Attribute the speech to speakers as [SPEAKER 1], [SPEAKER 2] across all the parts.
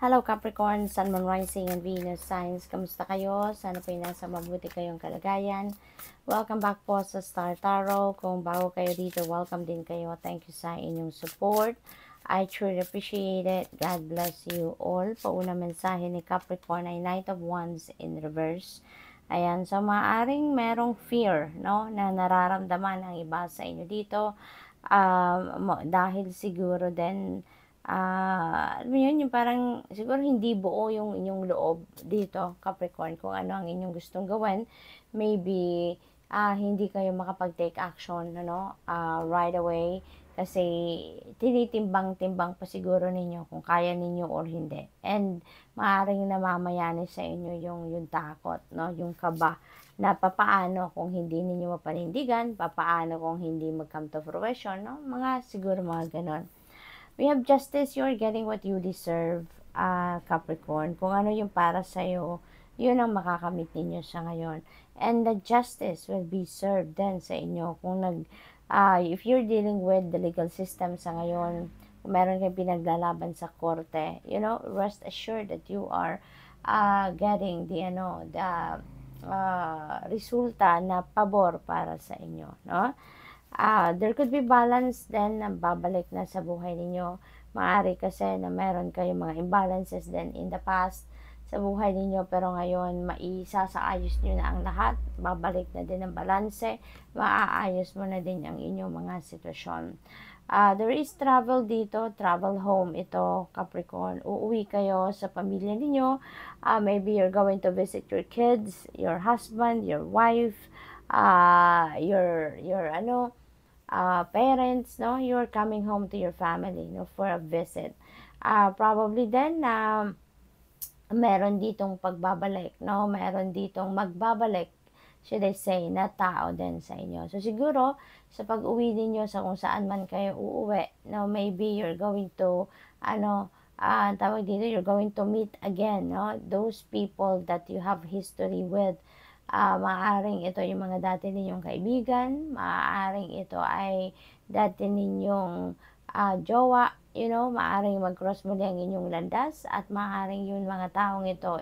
[SPEAKER 1] Hello Capricorn, Sun, Moon, Rising, and Venus signs. Kamusta kayo? Sana po nasa mabuti kayong kalagayan. Welcome back po sa Star Tarot. Kung bago kayo dito, welcome din kayo. Thank you sa inyong support. I truly appreciate it. God bless you all. Pauna mensahe ni Capricorn ay Knight of Wands in reverse. Ayan, so maaring merong fear, no, na nararamdaman ang iba sa inyo dito. Dahil siguro din alam mo yun, yung parang siguro hindi buo yung inyong loob dito, Capricorn, kung ano ang inyong gustong gawin. Maybe hindi kayo makapag-take action, right away, kasi tinitimbang-timbang pa siguro ninyo kung kaya ninyo or hindi. And maaaring namamayani sa inyo yung takot, no? Yung kaba na papaano kung hindi ninyo mapanindigan, papaano kung hindi mag-come to fruition, no? Siguro mga ganon. We have justice. You're getting what you deserve, Capricorn. Kung ano yung para sa'yo, yun ang makakamit ninyo sa ngayon. And the justice will be served then sa inyo. If you're dealing with the legal system sa ngayon, kung meron kayong pinaglalaban sa korte, rest assured that you are getting the resulta na pabor para sa inyo, no? There could be balance then na babalik na sa buhay ninyo. Maaari kasi na meron kayong mga imbalances then in the past sa buhay ninyo, pero ngayon maisasaayos nyo na ang lahat. Babalik na din ang balanse. Maaayos mo na din ang inyong mga sitwasyon. There is travel dito, travel home ito, Capricorn. Uuwi kayo sa pamilya ninyo. Maybe you're going to visit your kids, your husband, your wife, your parents, no? You're coming home to your family, no, for a visit. Probably then, meron ditong pagbabalik, no? Meron ditong magbabalik, should I say, na tao din sa inyo. So, siguro, sa pag-uwi ninyo sa kung saan man kayo uuwi, no? Maybe you're going to, you're going to meet again, no? Those people that you have history with. Maaaring ito yung mga dati ninyong kaibigan, maaaring ito ay dati ninyong jowa, maaaring mag-cross muli ang inyong landas, at maaaring yung mga taong ito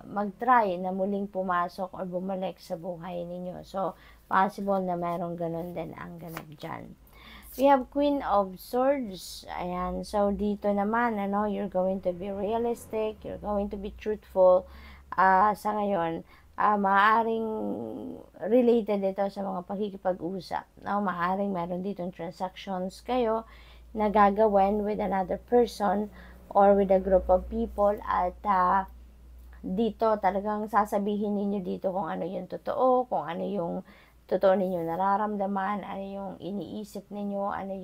[SPEAKER 1] mag-try na muling pumasok or bumalik sa buhay ninyo. So, possible na merong ganun din ang ganap dyan. We have Queen of Swords. Ayan. So, dito naman, you're going to be realistic. You're going to be truthful. Sa ngayon, maaaring related ito sa mga pakikipag-usap. Maaaring meron ditong transactions kayo na gagawin with another person or with a group of people. At dito, talagang sasabihin ninyo dito kung ano yung totoo, kung ano yung totoo ninyo nararamdaman, ano yung iniisip ninyo, ano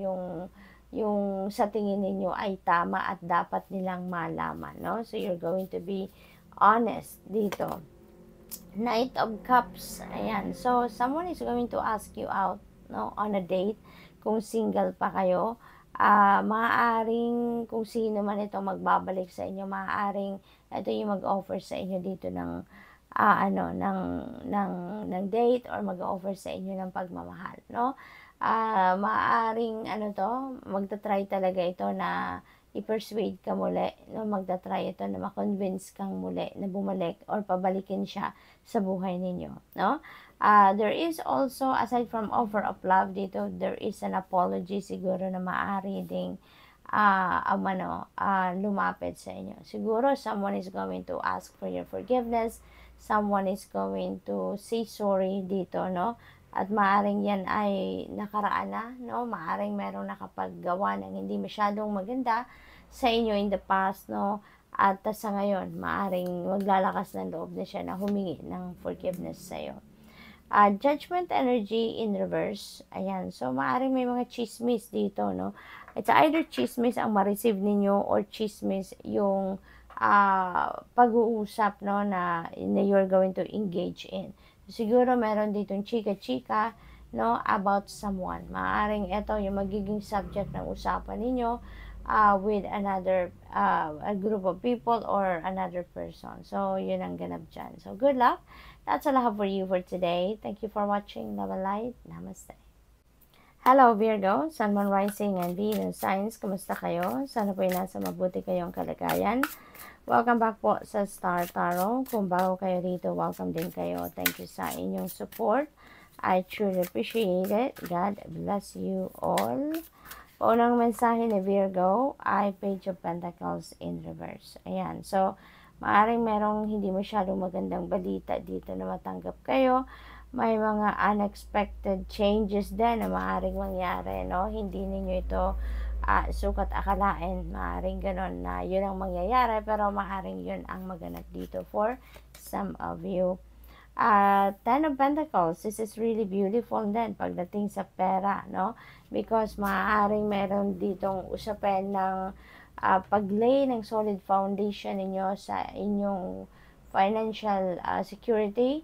[SPEAKER 1] yung sa tingin ninyo ay tama at dapat nilang malaman, no? So, you're going to be honest dito. Knight of Cups, ayan. So, someone is going to ask you out, no, on a date. Kung single pa kayo, maaaring kung sino man ito magbabalik sa inyo, maaaring ito yung mag-offer sa inyo dito ng date or mag-offer sa inyo ng pagmamahal, no? Maaaring magta-try talaga ito na i-persuade ka muli, no? Magta-try ito na ma-convince kang muli na bumalik or pabalikin siya sa buhay ninyo, no? There is also, aside from offer of love dito, there is an apology siguro na maaari ding lumapit sa inyo. Siguro someone is going to ask for your forgiveness, someone is going to say sorry dito, no? At maaring yan ay nakaraan na, no? Maaring merong nakapaggawa ng hindi masyadong maganda sa inyo in the past, no? At sa ngayon, maaring maglalakas ng loob na siya na humingi ng forgiveness sa iyo. Judgment energy in reverse. Ayan. So, maaring may mga chismis dito, no? It's either chismis ang ma-receive ninyo or chismis yung pag-uusap, no, na you're going to engage in. Siguro meron ditong chika-chika, no, about someone. Maaring ito yung magiging subject ng usapan ninyo with another a group of people or another person. So, yun ang ganap dyan. So, good luck. That's all I have for you for today. Thank you for watching. Love and light. Namaste. Hello Virgo, Sun, Moon, Rising, and Venus signs. Kumusta kayo? Sana po ay nasa mabuti kayong kalagayan. Welcome back po sa Star Tarot. Kung bago kayo dito, welcome din kayo. Thank you sa inyong support. I truly appreciate it. God bless you all. Unang mensahe ni Virgo ay Page of Pentacles in reverse. Ayan. So, maaaring merong hindi masyadong magandang balita dito na matanggap kayo. May mga unexpected changes din na maaaring mangyari, no? Hindi ninyo ito sukat akalain. Maaaring ganon na yun ang mangyayari, pero maaaring yun ang maganap dito for some of you. Ten of Pentacles, this is really beautiful din pagdating sa pera, no? Because maaaring meron ditong usapin ng paglay ng solid foundation ninyo sa inyong financial security,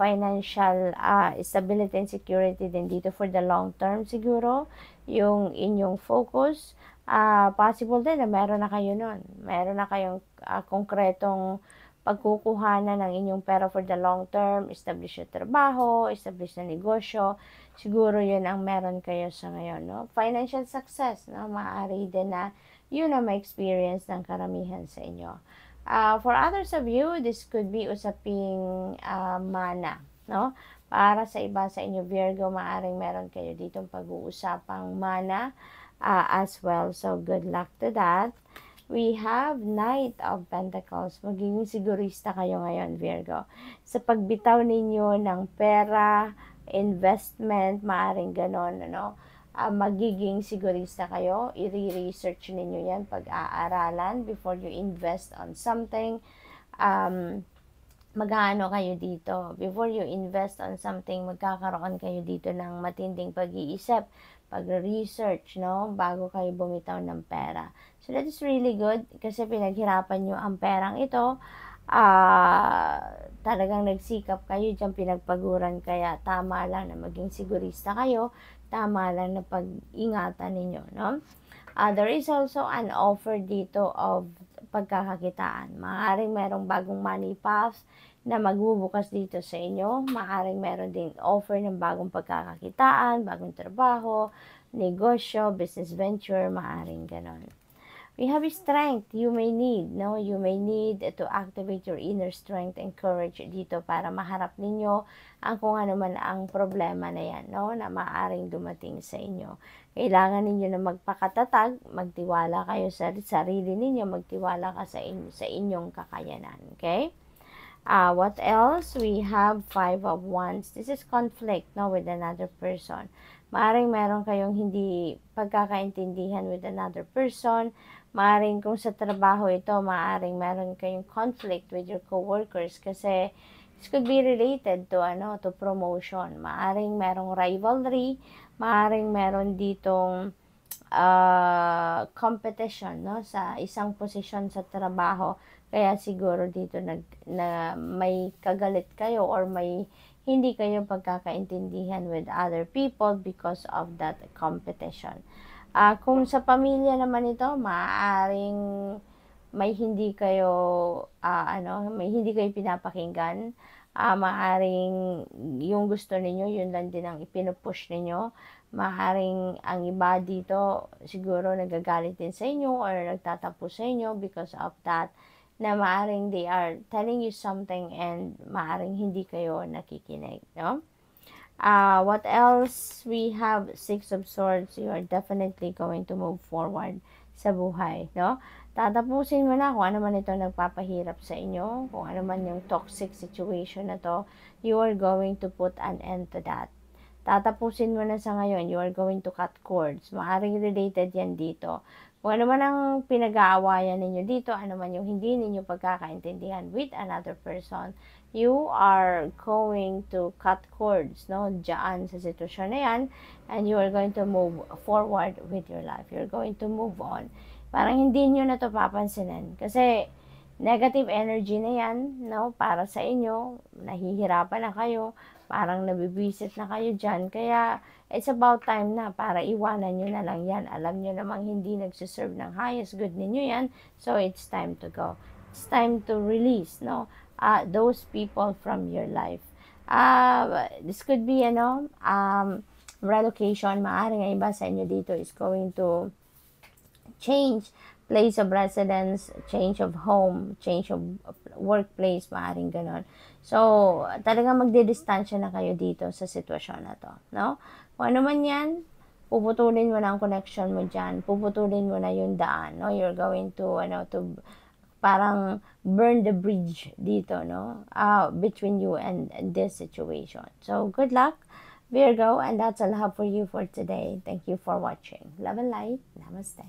[SPEAKER 1] financial stability and security din dito for the long term siguro, yung inyong focus. Possible din na meron na kayo nun. Meron na kayong konkretong pagkukuhanan ng inyong pera for the long term, establish yung trabaho, establish na negosyo, siguro yun ang meron kayo sa ngayon, no? Financial success, no? Maaari din na yun ang ma-experience ng karamihan sa inyo. For others of you, this could be usaping mana, no? Para sa iba sa inyo, Virgo, maaring meron kayo ditong pag-uusapang mana as well. So, good luck to that. We have Knight of Pentacles. Magiging sigurista kayo ngayon, Virgo. Sa pagbitaw ninyo ng pera, investment, maaring ganon, ano? Magiging sigurista kayo. I-research ninyo yan, pag-aaralan before you invest on something. Mag-aano kayo dito. Before you invest on something, magkakaroon kayo dito ng matinding pag-iisip, pag-research, no? Bago kayo bumitaw ng pera. So, that is really good kasi pinaghirapan nyo ang perang ito. Talagang nagsikap kayo dyan, pinagpaguran, kaya tama lang na maging sigurista kayo. Tama lang na pag-ingatan ninyo, no? There is also an offer dito of pagkakakitaan. Maaaring merong bagong money path na magbubukas dito sa inyo. Maaaring meron ding offer ng bagong pagkakakitaan, bagong trabaho, negosyo, business venture, maaaring ganon. We have strength you may need, no? You may need to activate your inner strength and courage dito para maharap ninyo ang kung ano man ang problema na yan, no? Na maaaring dumating sa inyo. Kailangan ninyo na magpakatatag, magtiwala kayo sa sarili ninyo, magtiwala ka sa inyong kakayanan, okay? What else? We have Five of Wands. This is conflict, no, with another person. Maaring meron kayong hindi pagkakaintindihan with another person. Maaring kung sa trabaho ito, maaring meron kayong conflict with your coworkers kasi this could be related to to promotion. Maaring merong rivalry, maaring meron ditong competition, no, sa isang posisyon sa trabaho. Kaya siguro dito na may kagalit kayo or may hindi kayo pagkakaintindihan with other people because of that competition. Kung sa pamilya naman ito, maaaring may hindi kayo may hindi kayo pinapakinggan. Maaaring yung gusto ninyo, yun lang din ang ipinupush ninyo. Maaaring ang iba dito siguro nagagalit din sa inyo or nagtatapo sa inyo because of that, na maaaring they are telling you something and maaaring hindi kayo nakikinig, no? What else? We have Six of Swords. You are definitely going to move forward sa buhay, no? Tatapusin mo na kung ano man ito nagpapahirap sa inyo, kung ano man yung toxic situation na to, you are going to put an end to that. Tatapusin mo na sa ngayon, you are going to cut cords. Maaring related yan dito. Kung ano man ang pinag-aawayan ninyo dito, ano man yung hindi ninyo pagkakaintindihan with another person, you are going to cut cords, no? Diyan sa sitwasyon na yan, and you are going to move forward with your life. You're going to move on. Parang hindi nyo na to papansinin. Kasi negative energy na yan, no? Para sa inyo, nahihirapan na kayo, parang nabibwisit na kayo dyan. Kaya, it's about time na para iwanan nyo na lang yan. Alam nyo namang hindi nagsiserve ng highest good ninyo yan. So, it's time to go. It's time to release, no? Those people from your life. This could be, relocation. Maaaring ang iba sa inyo dito is going to change place of residence, change of home, change of workplace, maaaring ganon. So, talagang magdidistansya na kayo dito sa sitwasyon na to, no? Kung ano man yan, puputulin mo na ang connection mo dyan, puputulin mo na yung daan, no? You're going to, parang burn the bridge dito, no? Between you and this situation. So, good luck, Virgo, and that's all I have for you for today. Thank you for watching. Love and light. Namaste.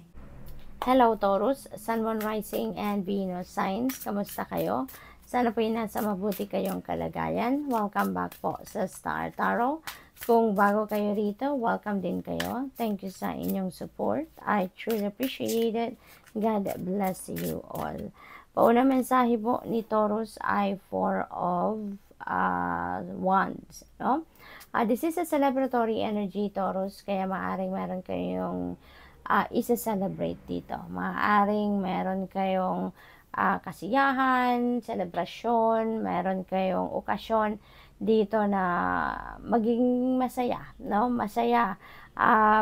[SPEAKER 1] Hello, Taurus, Sun, Moon, Rising, and Venus signs. Kamusta kayo? Sana po nasa mabuti kayong kalagayan. Welcome back po sa Star Tarot. Kung bago kayo rito, welcome din kayo. Thank you sa inyong support. I truly appreciate it. God bless you all. Paunang mensahe po ni Taurus ay Four of Wands, no? This is a celebratory energy, Taurus, kaya maaaring meron kayong isa-celebrate dito. Maaaring meron kayong kasiyahan, selebrasyon, meron kayong okasyon dito na maging masaya, no? Masaya.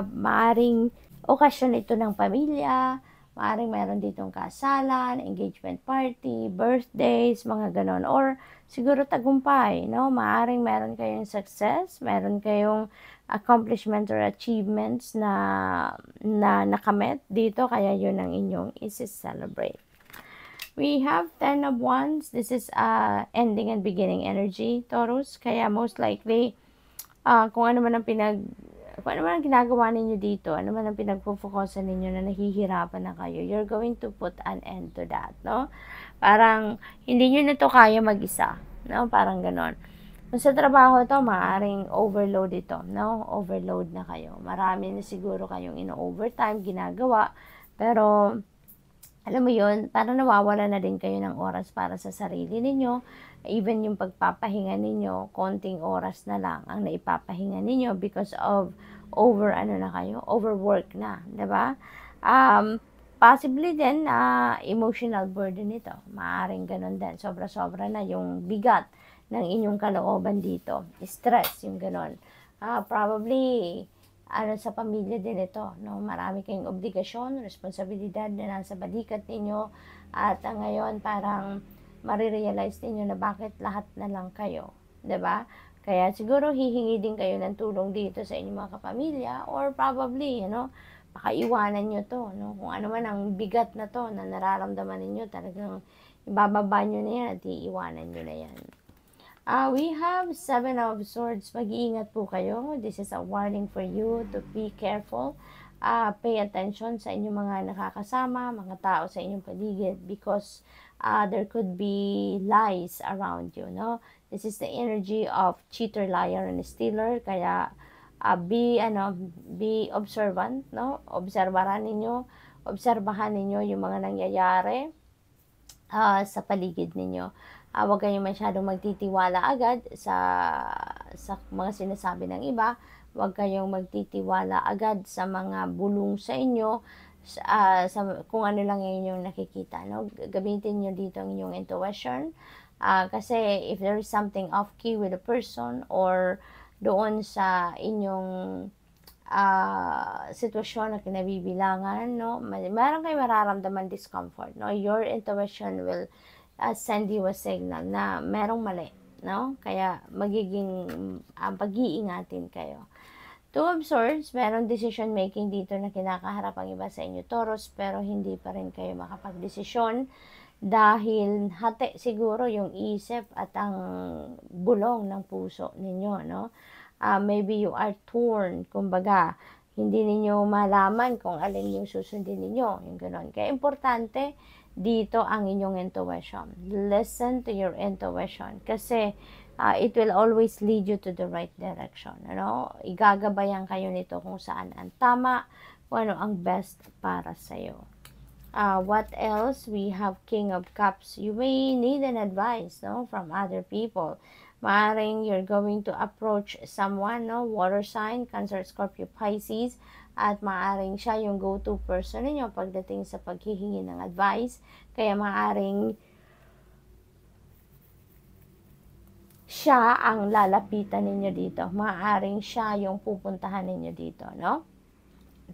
[SPEAKER 1] Maaaring okasyon ito ng pamilya, maaaring meron ditong kasalan, engagement party, birthdays, mga ganon. Or siguro tagumpay, no? Maaaring meron kayong success, meron kayong accomplishment or achievements na nakamit dito, kaya yun ang inyong isi-celebrate. We have 10 of Wands. This is ending and beginning energy, Taurus, kaya most likely kung ano man ang ginagawa ninyo dito, ano man ang pinagpo-focusan ninyo na nahihirapan na kayo, you're going to put an end to that, no? Parang hindi nyo na to kaya mag-isa, no? Parang ganon. Kung sa trabaho to, maaaring overload ito, no? Overload na kayo. Marami na siguro kayong ino-overtime ginagawa, pero alam mo yun, parang nawawala na din kayo ng oras para sa sarili ninyo. Even yung pagpapahinga ninyo, konting oras na lang ang naipapahinga ninyo because of overwork na, 'di ba? Possibly din emotional burden ito. Maaaring ganun din. Sobra-sobra na yung bigat ng inyong kalooban dito. Stress, yung ganun. Probably, sa pamilya din ito, no? Marami kayong obligasyon, responsibilidad na nasa balikat ninyo. At ngayon, parang marirealize ninyo na bakit lahat na lang kayo. 'Di ba? Kaya siguro hihingi din kayo ng tulong dito sa inyong mga kapamilya, or probably, baka iwanan nyo to, no? Kung ano man ang bigat na to na nararamdaman ninyo, talagang ibababa nyo na yan at iiwanan nyo na yan. We have 7 of Swords. Mag-iingat po kayo. This is a warning for you to be careful. Pay attention sa inyong mga nakakasama, mga tao sa inyong paligid, because there could be lies around you, no? This is the energy of cheater, liar, and stealer. Kaya be observant, no? Obserbahan ninyo yung mga nangyayari sa paligid ninyo. Huwag kayong masyadong magtitiwala agad sa mga sinasabi ng iba. Huwag kayong magtitiwala agad sa mga bulong sa inyo, kung ano lang yung inyong nakikita, no? Gamitin nyo dito ang inyong intuition. Kasi if there is something off key with a person, or doon sa inyong sitwasyon na kinabibilangan, no? Meron kayong mararamdaman discomfort, no? Your intuition will send you a signal na merong mali, no? Kaya magiging pag-iingatin kayo. 2 of Swords, merong decision making dito na kinakaharap ang iba sa inyo, Taurus, pero hindi pa rin kayo makapag-desisyon dahil hati siguro yung isip at ang bulong ng puso ninyo, no? Maybe you are torn, kumbaga, hindi ninyo malaman kung alin yung susundin ninyo, yung gano'n. Kaya importante dito ang inyong intuition. Listen to your intuition, kasi it will always lead you to the right direction, Igagabayan kayo nito kung saan ang tama, kung ano ang best para sa'yo. What else? We have King of Cups. You may need an advice, from other people. Maaring you're going to approach someone, water sign, Cancer, Scorpio, Pisces, at maaring siya yung go-to person ninyo pagdating sa paghihingi ng advice. Kaya maaring siya ang lalapitan ninyo dito. Maaaring siya yung pupuntahan ninyo dito, no?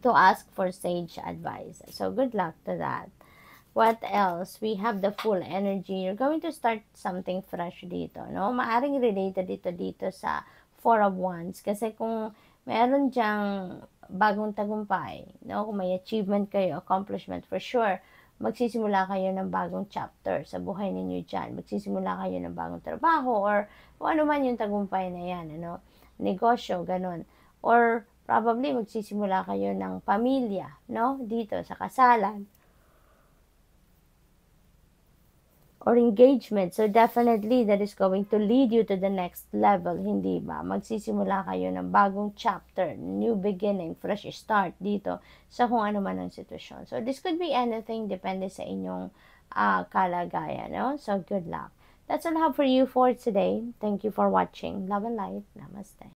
[SPEAKER 1] To ask for sage advice. So, good luck to that. What else? We have the full energy. You're going to start something fresh dito, no? Maaring related dito sa Four of Wands. Kasi kung meron dyang bagong tagumpay, no? Kung may achievement kayo, accomplishment, for sure, magsisimula kayo ng bagong chapter sa buhay ninyo dyan. Magsisimula kayo ng bagong trabaho or kung ano man yung tagumpay na yan, ano? Negosyo, ganun. Or probably magsisimula kayo ng pamilya, no? Dito sa kasalan or engagement. So, definitely, that is going to lead you to the next level, hindi ba? Magsisimula kayo ng bagong chapter, new beginning, fresh start dito sa kung ano man ang sitwasyon. So, this could be anything, depende sa inyong kalagayan, no? So, good luck. That's all I have for you for today. Thank you for watching. Love and light. Namaste.